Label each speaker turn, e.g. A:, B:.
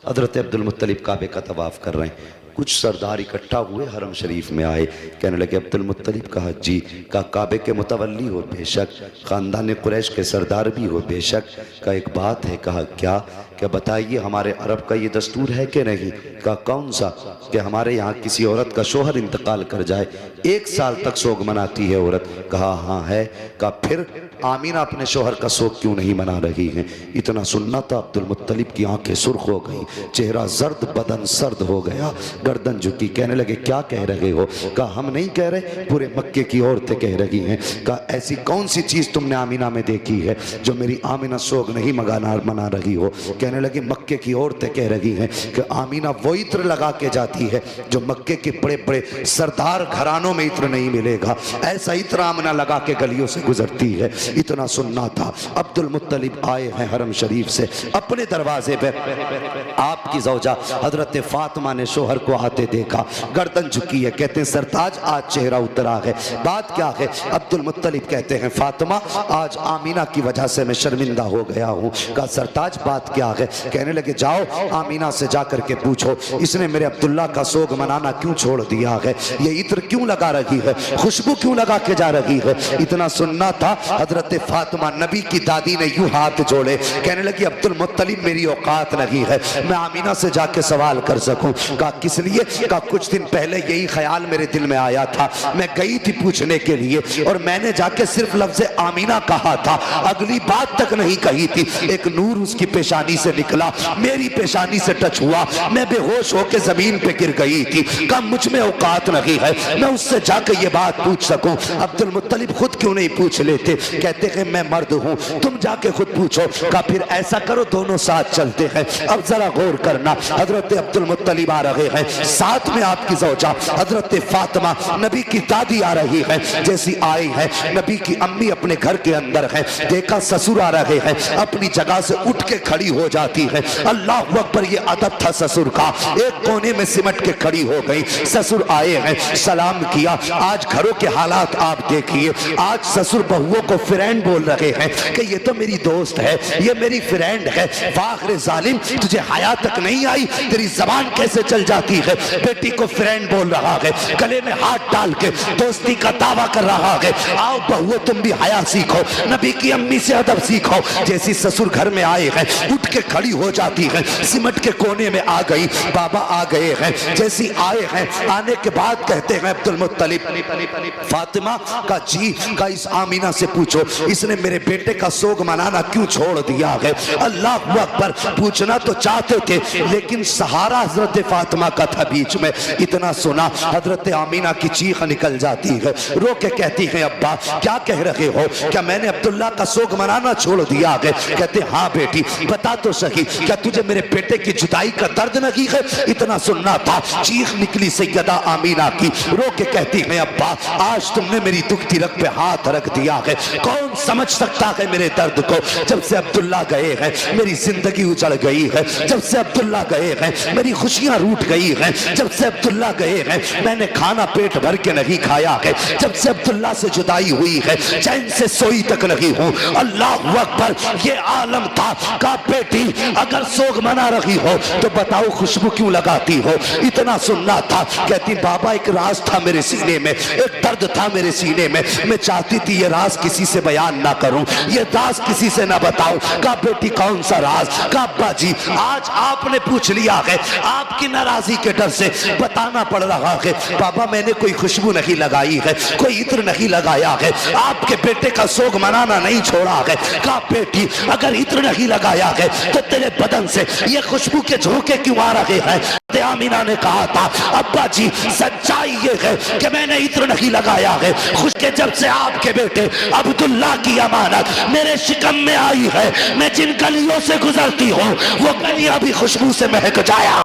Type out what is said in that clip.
A: حضرت عبدالمطلب کعبے کا طواف کر رہے ہیں، کچھ سردار اکٹھا ہوئے حرم شریف میں آئے، کہنے لگے عبدالمطلب کہا جی، کہا کعبے کے متولی ہو بے شک، خاندان قریش کے سردار بھی ہو بے شک، کہا ایک بات ہے، کہا کیا؟ کہ بتائیے ہمارے عرب کا یہ دستور ہے کہ نہیں؟ کہا کون سا؟ کہ ہمارے یہاں کسی عورت کا شوہر انتقال کر جائے 1 سال تک سوگ مناتی ہے عورت۔ کہا ہاں ہے۔ کہا پھر آمینہ اپنے شوہر کا سوگ کیوں نہیں منا رہی ہیں؟ اتنا سننا تھا عبدالمطلب کی آنکھیں سرخ ہو گئی، چہرہ زرد، بدن سرد ہو گیا، گردن جھکی، کہنے لگے کیا کہہ رہے ہو؟ کہا ہم نہیں کہہ رہے، پورے مکے کی عورتیں کہہ رہی ہیں۔ کہا ایسی کون سی چیز تم نے آمینہ میں دیکھی ہے جو میری آمینہ سوگ نہیں منا رہی ہو؟ کہنے لگے مکے کی عورتیں کہہ رہی ہیں کہ آمینہ وہ عطر لگا کے جاتی ہے جو مکے کے بڑے بڑے سردار گھرانوں میں عطر نہیں ملے گا، ایسا عطر آمینہ لگا کے گلیوں سے گزرتی ہے۔ اتنا سننا تھا۔ عبدالمطلب آئے ہیں حرم شریف سے، اپنے دروازے پہ آپ کی زوجہ حضرت فاطمہ نے شوہر کو آتے دیکھا، گردن جھکی ہے، کہتے ہیں سرتاج آج چہرہ اترا ہے، بات کیا ہے؟ عبدالمطلب کہتے ہیں فاطمہ آج آمینہ کی وجہ سے میں شرمندہ ہو گیا ہوں۔ کہا سرتاج بات کیا ہے؟ کہنے لگے جاؤ آمینہ سے جا کر کے پوچھو اس نے میرے عبداللہ کا سوگ منانا کیوں چھوڑ دیا ہے، یہ عطر کیوں لگا رہی ہے، خوشبو کیوں لگا کے جا رہی ہے۔ اتنا سننا تھا، حضرت فاطمہ نبی کی دادی نے یوں ہاتھ جوڑے، کہنے لگی عبدالمطلب میری اوقات نہیں ہے میں آمینہ سے جا کے سوال کر سکوں۔ کہا کس لیے؟ کہا کچھ دن پہلے یہی خیال میرے دل میں آیا تھا، میں گئی تھی پوچھنے کے لیے اور میں نے جا کے صرف لفظ آمینہ کہا تھا، اگلی بات تک نہیں کہی تھی، ایک نور اس کی پیشانی سے نکلا، میری پیشانی سے ٹچ ہوا، میں بے ہوش ہو کے زمین پہ گر گئی تھی۔ کہا مجھ میں اوقات نہیں ہے میں اس سے جا کے یہ بات پوچھ سکوں۔ عبدالمطلب خود کیوں نہیں پوچھ لیتے؟ کہتے ہیں میں مرد ہوں، تم جا کے خود پوچھو۔ کہا پھر ایسا کرو دونوں ساتھ چلتے ہیں۔ اب ذرا غور کرنا، حضرت عبدالمطلب آ رہے ہیں، ساتھ میں آپ کی زوجہ حضرت فاطمہ نبی کی دادی آ رہی ہے۔ جیسی آئی ہے نبی کی امی اپنے گھر کے اندر ہے، دیکھا سسر آ رہے ہیں، اپنی جگہ سے اٹھ کے کھڑی ہو جاتی ہے۔ اللہ اکبر، یہ ادب تھا سسر کا، ایک کونے میں سمٹ کے کھڑی ہو گئی۔ سسر آئے ہیں، سلام کیا۔ آج گھروں کے حالات آپ دیکھیے، آج سسر بہووں کو فرینڈ بول رہے ہیں کہ یہ تو میری دوست ہے، یہ میری فرینڈ ہے۔ فاخر ظالم، تجھے حیا تک نہیں آئی، تیری زبان کیسے چل جاتی ہے؟ بیٹی کو فرینڈ بول رہا ہے، گلے میں ہاتھ ڈال کے دوستی کا دعویٰ کر رہا ہے۔ آؤ بہو تم بھی حیا سیکھو، نبی کی امی سے ادب سیکھو۔ جیسی سسر گھر میں آئے ہیں اٹھ کے کھڑی ہو جاتی ہے، سمٹ کے کونے میں آ گئی۔ بابا آ گئے ہیں، جیسی آئے ہیں آنے کے بعد کہتے ہیں عبدالمطلب فاطمہ کا جی کا اس آمینہ سے پوچھو اس نے میرے بیٹے کا سوگ منانا کیوں چھوڑ دیا ہے۔ اللہ اکبر، پوچھنا تو چاہتے تھے لیکن سہارا حضرت فاطمہ کا تھا بیچ میں۔ اتنا سنا حضرت آمینہ کی چیخ نکل جاتی ہے، رو کے کہتی ہے ابا کیا کہہ رہے ہو، کیا میں نے عبداللہ کا سوگ منانا چھوڑ دیا ہے؟ کہتے ہاں بیٹی بتا تو صحیح، کیا تجھے میرے بیٹے کی جدائی کا درد نہیں ہے؟ اتنا سننا تھا، چیخ نکلی سیدہ آمینہ کی، رو کے کہتی ہیں ابا آج تم نے میری دکھتی رگ پہ ہاتھ رکھ دیا ہے، کون سمجھ سکتا ہے میرے درد کو؟ جب سے عبداللہ گئے ہیں میری زندگی اجڑ گئی ہے، جب سے عبداللہ گئے ہیں میری خوشیاں روٹ گئی ہیں، جب سے عبداللہ گئے ہیں میں نے کھانا پیٹ بھر کے نہیں کھایا ہے، جب سے عبداللہ سے جدائی ہوئی ہے چین سے سوئی تک نہیں ہوں۔ اللہ اکبر، یہ عالم تھا۔ کہا بیٹی اگر سوگ منا رہی ہو تو بتاؤ خوشبو کیوں لگاتی ہو؟ اتنا سننا تھا، کہتی بابا ایک راز تھا میرے سینے میں، ایک درد تھا میرے سینے میں، میں چاہتی تھی یہ راز کسی سے بیان نہ کروں، یہ راز کسی سے نہ بتاؤں۔ کہا بیٹی کون سا راز؟ کہا ابا جی آج آپ نے پوچھ لیا ہے، آپ کی ناراضی کے ڈر سے بتانا پڑ رہا ہے۔ بابا میں نے کوئی خوشبو نہیں لگائی ہے، کوئی عطر نہیں لگایا ہے، آپ کے بیٹے کا سوگ منانا نہیں چھوڑا ہے۔ کہا بیٹی اگر عطر نہیں لگایا ہے تو تیرے بدن سے یہ خوشبو کے جھونکے کیوں آ رہے ہیں؟ آمینہ نے کہا تھا ابا جی سچائی یہ ہے کہ میں نے عطر نہیں لگایا ہے، خوش کے جب سے آپ کے بیٹے عبداللہ کی امانت میرے شکم میں آئی ہے، میں جن گلیوں سے گزرتی ہوں وہ گلیاں بھی خوشبو سے مہک جایا۔